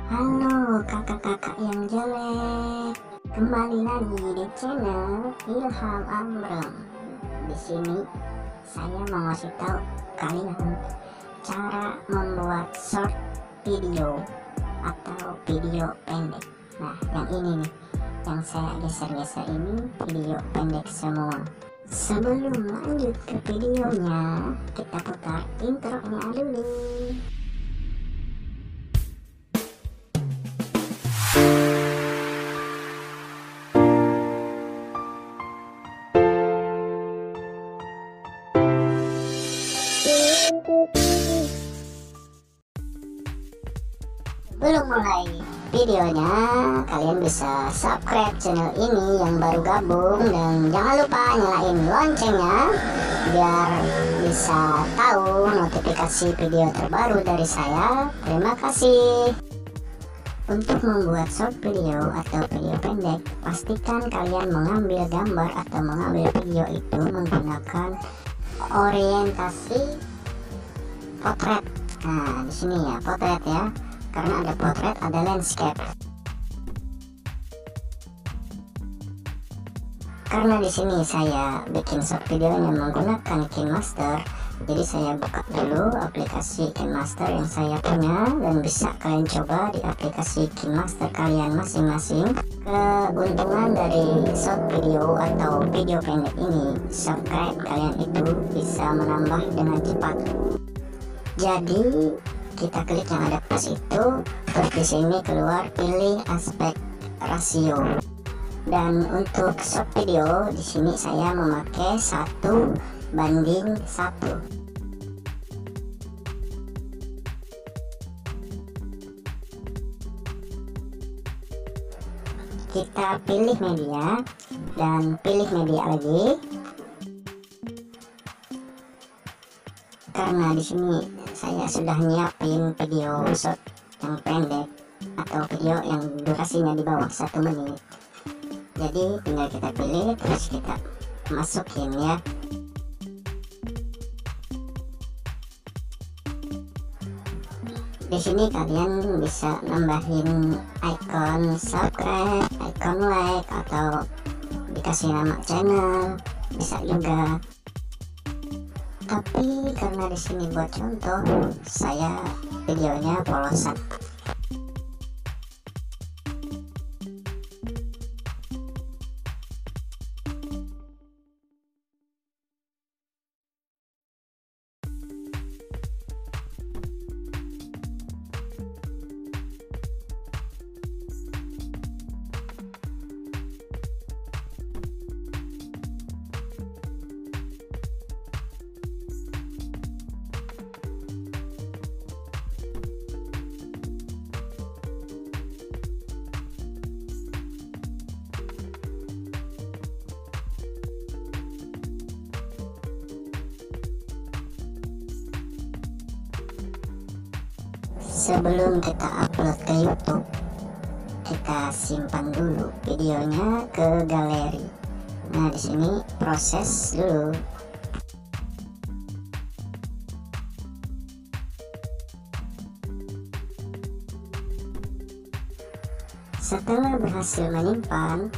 Halo kakak-kakak yang jelek, kembali lagi di channel iLham Ambreem. Di sini saya mau ngasih tahu kalian cara membuat short video atau video pendek. Nah, yang ini nih, yang saya geser-geser ini video pendek semua. Sebelum lanjut ke videonya, kita putar intronya dulu. Sebelum mulai videonya, kalian bisa subscribe channel ini yang baru gabung, dan jangan lupa nyalain loncengnya biar bisa tahu notifikasi video terbaru dari saya. Terima kasih. Untuk membuat short video atau video pendek, pastikan kalian mengambil gambar atau mengambil video itu menggunakan orientasi potret. Nah, di sini ya potret ya. Karena ada potret, ada landscape. Karena di sini saya bikin short videonya menggunakan Kine, jadi saya buka dulu aplikasi Kine yang saya punya, dan bisa kalian coba di aplikasi Kine kalian masing-masing. Keuntungan dari short video atau video pendek ini, subscribe kalian itu bisa menambah dengan cepat. Jadi kita klik yang ada plus itu, terus di sini keluar pilih aspek rasio. Dan untuk short video di sini saya memakai 1:1. Kita pilih media dan pilih media lagi. Karena di sini saya sudah nyiapin video short yang pendek atau video yang durasinya di bawah 1 menit. Jadi tinggal kita pilih, terus kita masukin ya. Di sini kalian bisa nambahin icon subscribe, icon like, atau dikasih nama channel, bisa juga. Tapi karena di sini buat contoh, saya videonya polosan. Sebelum kita upload ke YouTube, kita simpan dulu videonya ke galeri. Nah, di sini proses dulu. Setelah berhasil menyimpan,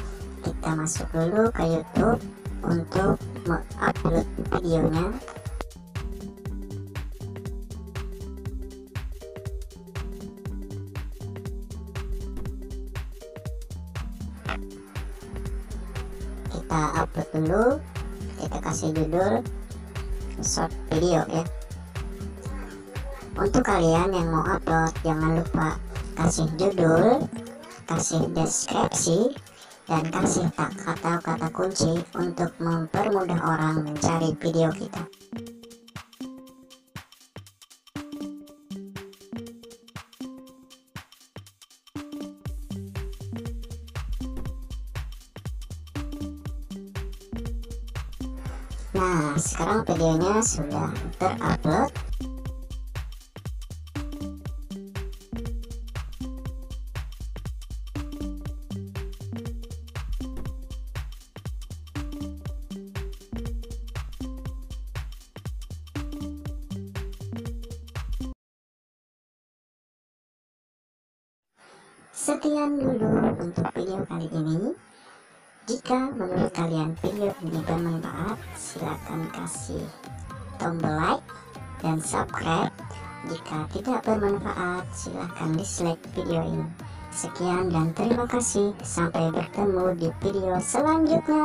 kita masuk dulu ke YouTube untuk mengupload videonya. Kita upload dulu, kita kasih judul short video ya. Untuk kalian yang mau upload, jangan lupa kasih judul, kasih deskripsi, dan kasih tag atau kata kunci untuk mempermudah orang mencari video kita. Nah, sekarang videonya sudah terupload. Sekian dulu untuk video kali ini. Jika menurut kalian video ini bermanfaat, silakan kasih tombol like dan subscribe. Jika tidak bermanfaat, silahkan dislike video ini. Sekian dan terima kasih. Sampai bertemu di video selanjutnya.